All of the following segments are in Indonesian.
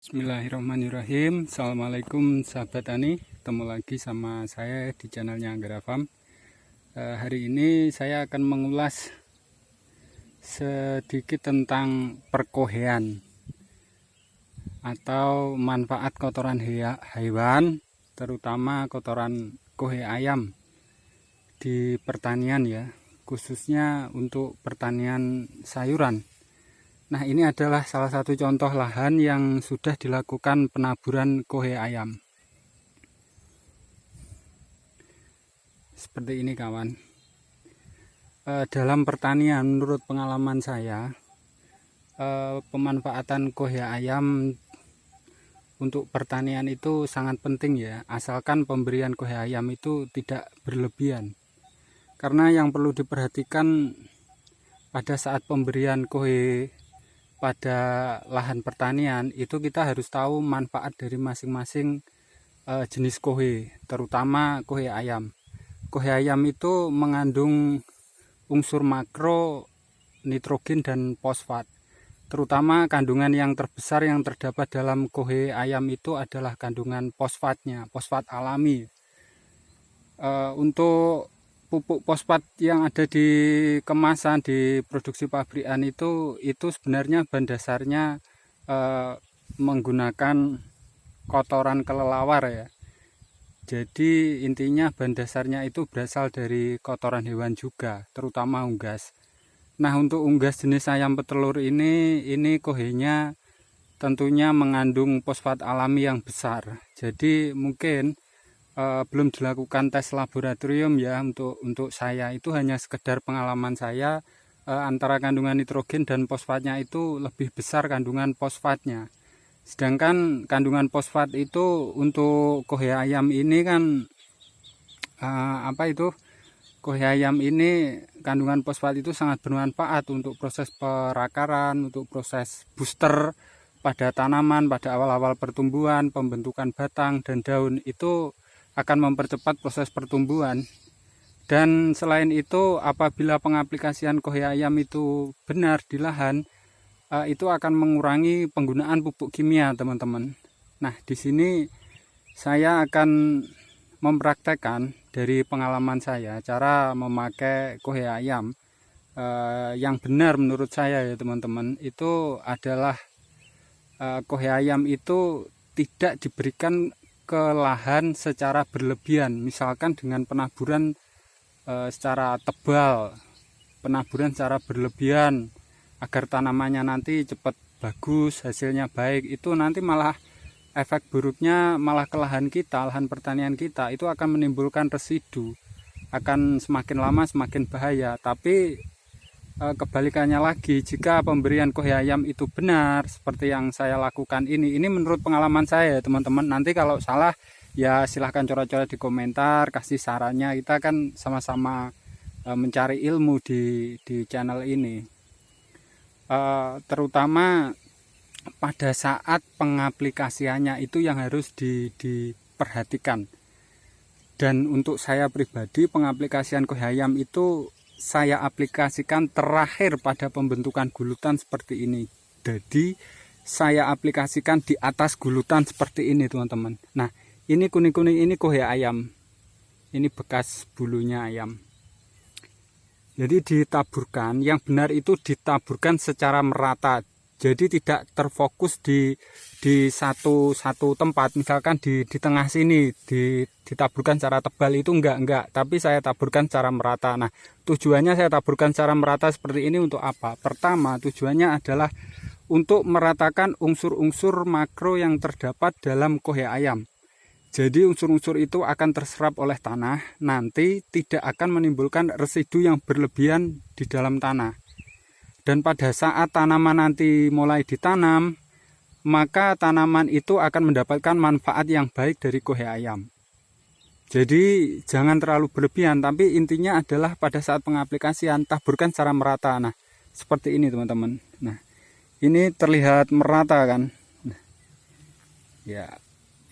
Bismillahirrahmanirrahim. Assalamualaikum sahabat tani, ketemu lagi sama saya di channelnya Anggara Farm. Hari ini saya akan mengulas sedikit tentang perkohean atau manfaat kotoran hewan, terutama kotoran kohe ayam di pertanian ya, khususnya untuk pertanian sayuran. Nah, ini adalah salah satu contoh lahan yang sudah dilakukan penaburan kohe ayam. Seperti ini kawan. Dalam pertanian menurut pengalaman saya, pemanfaatan kohe ayam untuk pertanian itu sangat penting ya, asalkan pemberian kohe ayam itu tidak berlebihan. Karena yang perlu diperhatikan pada saat pemberian kohe pada lahan pertanian itu kita harus tahu manfaat dari masing-masing jenis kohe, terutama kohe ayam. Kohe ayam itu mengandung unsur makro, nitrogen dan fosfat. Terutama kandungan yang terbesar yang terdapat dalam kohe ayam itu adalah kandungan fosfatnya, fosfat alami. Untuk pupuk fosfat yang ada di kemasan di produksi pabrikan itu sebenarnya bahan dasarnya menggunakan kotoran kelelawar ya. Jadi intinya bahan dasarnya itu berasal dari kotoran hewan juga, terutama unggas. Nah, untuk unggas jenis ayam petelur ini kohenya tentunya mengandung fosfat alami yang besar. Jadi mungkin belum dilakukan tes laboratorium ya untuk saya, itu hanya sekedar pengalaman saya, antara kandungan nitrogen dan fosfatnya itu lebih besar kandungan fosfatnya. Sedangkan kandungan fosfat itu untuk kohe ayam ini kan kohe ayam ini kandungan fosfat itu sangat bermanfaat untuk proses perakaran, untuk proses booster pada tanaman pada awal-awal pertumbuhan, pembentukan batang dan daun, itu akan mempercepat proses pertumbuhan. Dan selain itu, apabila pengaplikasian kohe ayam itu benar di lahan, itu akan mengurangi penggunaan pupuk kimia, teman-teman. Nah, di sini saya akan mempraktekkan dari pengalaman saya cara memakai kohe ayam yang benar menurut saya ya, teman-teman. Itu adalah kohe ayam itu tidak diberikan ke lahan secara berlebihan, misalkan dengan penaburan secara tebal, penaburan secara berlebihan agar tanamannya nanti cepat bagus, hasilnya baik, itu nanti malah efek buruknya malah ke lahan kita, lahan pertanian kita itu akan menimbulkan residu, akan semakin lama semakin bahaya. Tapi kebalikannya lagi, jika pemberian kohe ayam itu benar seperti yang saya lakukan ini menurut pengalaman saya teman-teman. Nanti kalau salah ya silahkan coret-coret di komentar, kasih sarannya. Kita kan sama-sama mencari ilmu di channel ini, terutama pada saat pengaplikasiannya itu yang harus diperhatikan. Dan untuk saya pribadi, pengaplikasian kohe ayam itu saya aplikasikan terakhir pada pembentukan gulutan seperti ini. Jadi saya aplikasikan di atas gulutan seperti ini, teman-teman. Nah, ini kuning-kuning ini kohe ayam. Ini bekas bulunya ayam. Jadi ditaburkan, yang benar itu ditaburkan secara merata. Jadi tidak terfokus di satu tempat, misalkan di tengah sini ditaburkan secara tebal, itu enggak, tapi saya taburkan secara merata. Nah, tujuannya saya taburkan secara merata seperti ini untuk apa? Pertama, tujuannya adalah untuk meratakan unsur-unsur makro yang terdapat dalam kohe ayam. Jadi unsur-unsur itu akan terserap oleh tanah, nanti tidak akan menimbulkan residu yang berlebihan di dalam tanah. Dan pada saat tanaman nanti mulai ditanam, maka tanaman itu akan mendapatkan manfaat yang baik dari kohe ayam. Jadi jangan terlalu berlebihan, tapi intinya adalah pada saat pengaplikasian taburkan secara merata. Nah, seperti ini teman-teman. Nah, ini terlihat merata kan? Nah,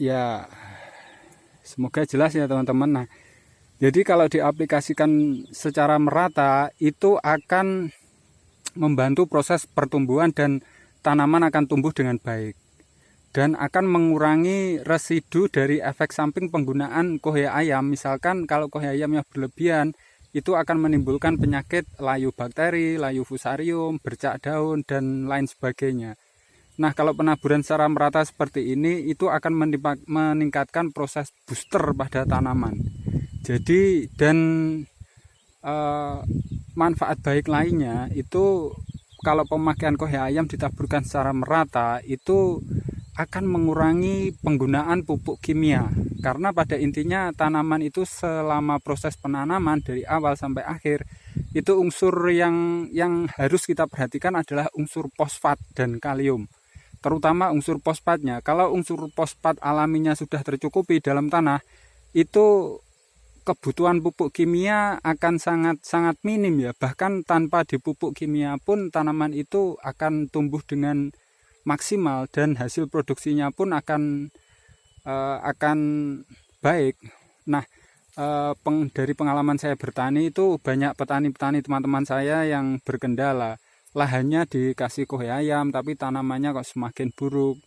ya semoga jelas ya teman-teman. Nah, jadi kalau diaplikasikan secara merata itu akan membantu proses pertumbuhan dan tanaman akan tumbuh dengan baik. dan akan mengurangi residu dari efek samping penggunaan kohe ayam. Misalkan kalau kohe ayam yang berlebihan itu akan menimbulkan penyakit layu bakteri, layu fusarium, bercak daun, dan lain sebagainya. Nah, kalau penaburan secara merata seperti ini itu akan meningkatkan proses booster pada tanaman. Jadi manfaat baik lainnya itu kalau pemakaian kohe ayam ditaburkan secara merata itu akan mengurangi penggunaan pupuk kimia, karena pada intinya tanaman itu selama proses penanaman dari awal sampai akhir itu unsur yang harus kita perhatikan adalah unsur fosfat dan kalium, terutama unsur fosfatnya. Kalau unsur fosfat alaminya sudah tercukupi dalam tanah, itu kebutuhan pupuk kimia akan sangat minim ya. Bahkan tanpa dipupuk kimia pun tanaman itu akan tumbuh dengan maksimal dan hasil produksinya pun akan baik. Nah, dari pengalaman saya bertani itu banyak petani-petani teman-teman saya yang berkendala lahannya dikasih kohe ayam tapi tanamannya kok semakin buruk.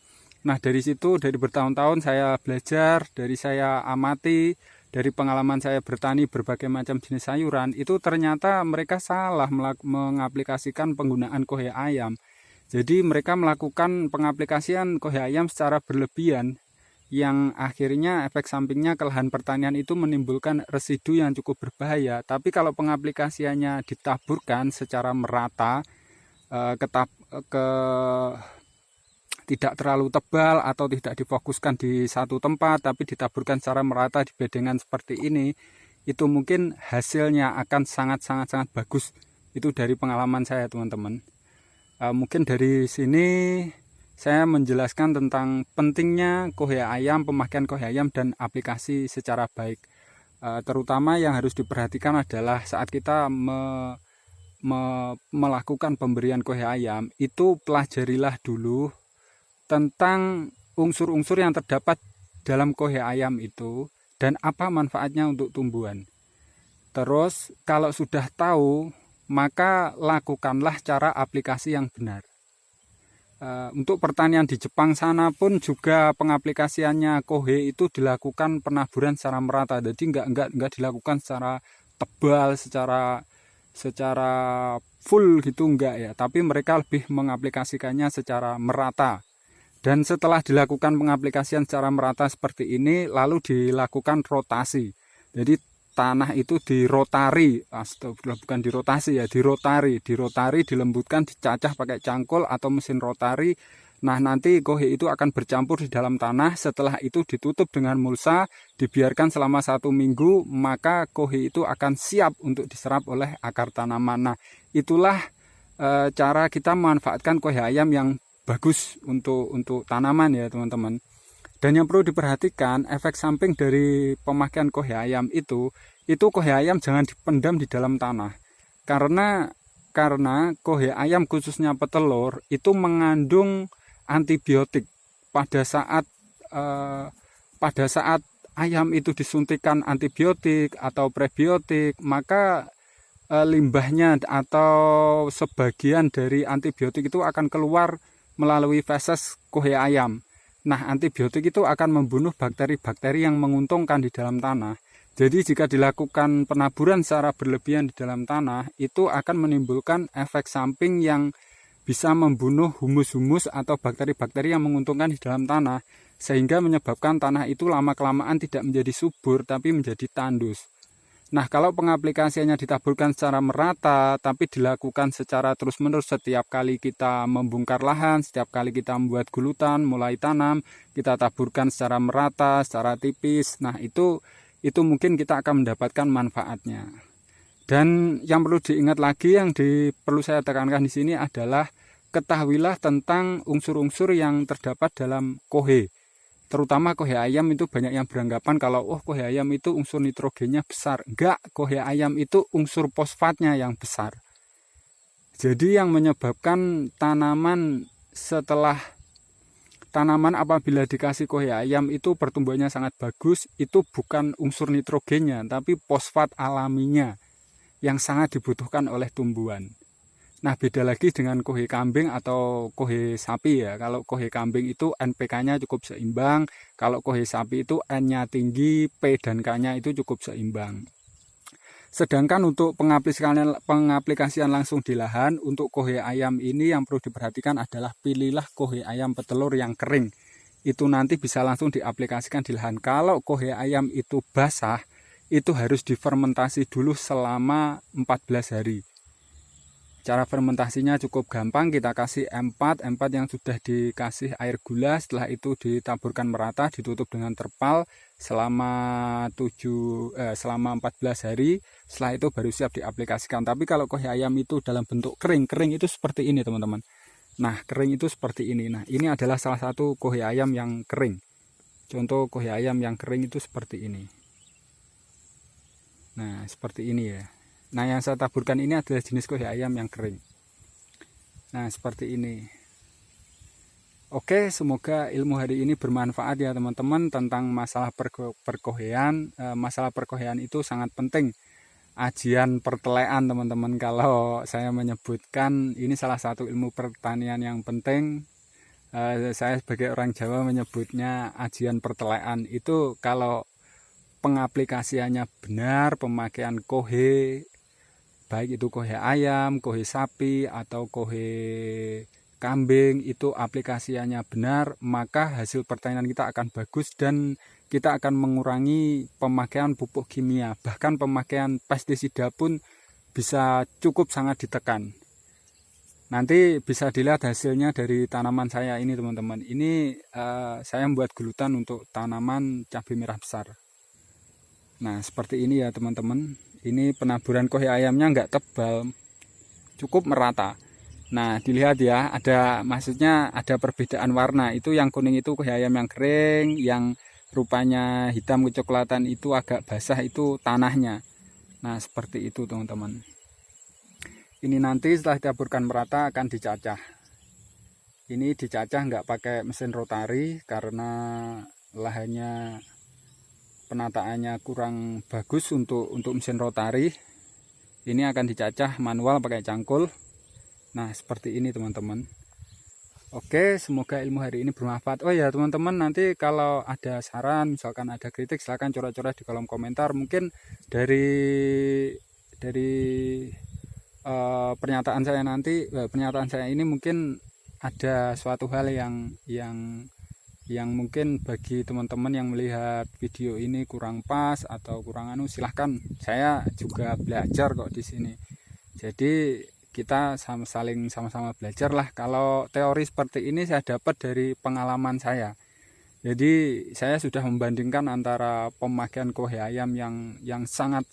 Nah, dari situ dari bertahun-tahun saya belajar, dari saya amati, dari pengalaman saya bertani berbagai macam jenis sayuran, itu ternyata mereka salah mengaplikasikan penggunaan kohe ayam. Jadi mereka melakukan pengaplikasian kohe ayam secara berlebihan yang akhirnya efek sampingnya ke lahan pertanian itu menimbulkan residu yang cukup berbahaya. Tapi kalau pengaplikasiannya ditaburkan secara merata, tidak terlalu tebal atau tidak difokuskan di satu tempat, tapi ditaburkan secara merata di bedengan seperti ini, itu mungkin hasilnya akan sangat bagus. Itu dari pengalaman saya, teman-teman. Mungkin dari sini saya menjelaskan tentang pentingnya kohe ayam, pemakaian kohe ayam dan aplikasi secara baik. Terutama yang harus diperhatikan adalah saat kita melakukan pemberian kohe ayam, itu pelajarilah dulu tentang unsur-unsur yang terdapat dalam kohe ayam itu dan apa manfaatnya untuk tumbuhan. Terus kalau sudah tahu, maka lakukanlah cara aplikasi yang benar. Untuk pertanian di Jepang sana pun juga pengaplikasiannya kohe itu dilakukan penaburan secara merata. Jadi enggak dilakukan secara tebal, secara full gitu enggak ya. Tapi mereka lebih mengaplikasikannya secara merata. Dan setelah dilakukan pengaplikasian secara merata seperti ini, lalu dilakukan rotasi. Jadi tanah itu dirotari, bukan dirotasi ya, dirotari, dilembutkan, dicacah pakai cangkul atau mesin rotari. Nah, nanti kohe itu akan bercampur di dalam tanah. Setelah itu ditutup dengan mulsa, dibiarkan selama 1 minggu, maka kohe itu akan siap untuk diserap oleh akar tanaman. Nah, itulah cara kita memanfaatkan kohe ayam yang bagus untuk tanaman ya, teman-teman. Dan yang perlu diperhatikan, efek samping dari pemakaian kohe ayam itu kohe ayam jangan dipendam di dalam tanah. Karena kohe ayam khususnya petelur itu mengandung antibiotik. Pada saat ayam itu disuntikan antibiotik atau prebiotik, maka limbahnya atau sebagian dari antibiotik itu akan keluar melalui feses kohe ayam. Nah, antibiotik itu akan membunuh bakteri-bakteri yang menguntungkan di dalam tanah. Jadi jika dilakukan penaburan secara berlebihan di dalam tanah, itu akan menimbulkan efek samping yang bisa membunuh humus-humus atau bakteri-bakteri yang menguntungkan di dalam tanah, sehingga menyebabkan tanah itu lama-kelamaan tidak menjadi subur, tapi menjadi tandus. Nah, kalau pengaplikasiannya ditaburkan secara merata, tapi dilakukan secara terus-menerus setiap kali kita membongkar lahan, setiap kali kita membuat gulutan, mulai tanam, kita taburkan secara merata, secara tipis. Nah, itu mungkin kita akan mendapatkan manfaatnya. Dan yang perlu diingat lagi, yang perlu saya tekankan di sini adalah ketahuilah tentang unsur-unsur yang terdapat dalam kohe. Terutama kohe ayam itu banyak yang beranggapan kalau kohe ayam itu unsur nitrogennya besar. Enggak, kohe ayam itu unsur fosfatnya yang besar. Jadi yang menyebabkan tanaman apabila dikasih kohe ayam itu pertumbuhannya sangat bagus, itu bukan unsur nitrogennya, tapi fosfat alaminya yang sangat dibutuhkan oleh tumbuhan. Nah, beda lagi dengan kohe kambing atau kohe sapi ya. Kalau kohe kambing itu NPK-nya cukup seimbang, kalau kohe sapi itu N-nya tinggi, P dan K-nya itu cukup seimbang. Sedangkan untuk pengaplikasian langsung di lahan, untuk kohe ayam ini yang perlu diperhatikan adalah pilihlah kohe ayam petelur yang kering. Itu nanti bisa langsung diaplikasikan di lahan. Kalau kohe ayam itu basah, itu harus difermentasi dulu selama 14 hari. Cara fermentasinya cukup gampang, kita kasih M4 yang sudah dikasih air gula, setelah itu ditaburkan merata, ditutup dengan terpal selama 14 hari, setelah itu baru siap diaplikasikan. Tapi kalau kohe ayam itu dalam bentuk kering itu seperti ini teman-teman. Nah, kering itu seperti ini. Nah, ini adalah salah satu kohe ayam yang kering. Contoh kohe ayam yang kering itu seperti ini. Nah, seperti ini ya. Nah, yang saya taburkan ini adalah jenis kohe ayam yang kering. Nah, seperti ini. Oke, semoga ilmu hari ini bermanfaat ya teman-teman tentang masalah perkohean. Masalah perkohean itu sangat penting. Ajian pertelean teman-teman, kalau saya menyebutkan ini salah satu ilmu pertanian yang penting. Saya sebagai orang Jawa menyebutnya ajian pertelean. Itu kalau pengaplikasiannya benar, pemakaian kohe, baik itu kohe ayam, kohe sapi, atau kohe kambing, itu aplikasiannya benar, maka hasil pertanian kita akan bagus dan kita akan mengurangi pemakaian pupuk kimia. Bahkan pemakaian pestisida pun bisa cukup sangat ditekan. Nanti bisa dilihat hasilnya dari tanaman saya ini teman-teman. Ini saya membuat gulutan untuk tanaman cabai merah besar. Nah, seperti ini ya teman-teman. Ini penaburan kohe ayamnya nggak tebal, cukup merata. Nah, dilihat ya, maksudnya ada perbedaan warna. Itu yang kuning itu kohe ayam yang kering, yang rupanya hitam kecoklatan itu agak basah, itu tanahnya. Nah, seperti itu teman-teman. Ini nanti setelah ditaburkan merata akan dicacah. Ini dicacah nggak pakai mesin rotari karena lahannya, penataannya kurang bagus untuk mesin rotari. Ini akan dicacah manual pakai cangkul. Nah, seperti ini teman-teman. Oke, semoga ilmu hari ini bermanfaat. Oh ya teman-teman, nanti kalau ada saran, misalkan ada kritik, silahkan coret-coret di kolom komentar. Mungkin dari pernyataan saya ini mungkin ada suatu hal yang mungkin bagi teman-teman yang melihat video ini kurang pas atau kurang silahkan, saya juga belajar kok di sini. Jadi kita sama-sama belajar lah. Kalau teori seperti ini saya dapat dari pengalaman saya. Jadi saya sudah membandingkan antara pemakaian kohe ayam yang sangat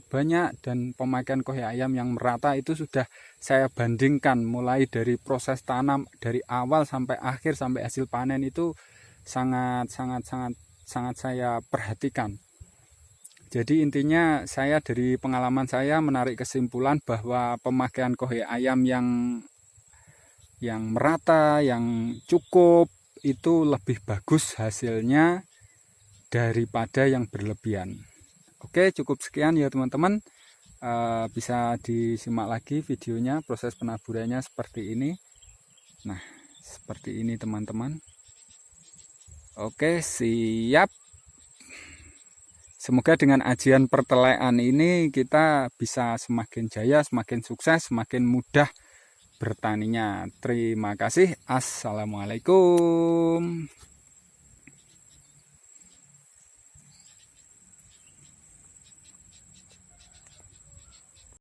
banyak dan pemakaian kohe ayam yang merata. Itu sudah saya bandingkan mulai dari proses tanam dari awal sampai akhir sampai hasil panen, itu sangat saya perhatikan. Jadi intinya saya dari pengalaman saya menarik kesimpulan bahwa pemakaian kohe ayam yang merata, yang cukup, itu lebih bagus hasilnya daripada yang berlebihan. Oke, cukup sekian ya teman-teman. Bisa disimak lagi videonya, proses penaburannya seperti ini. Nah, seperti ini teman-teman. Oke, siap. Semoga dengan ajian pertelean ini kita bisa semakin jaya, semakin sukses, semakin mudah bertaninya. Terima kasih. Assalamualaikum.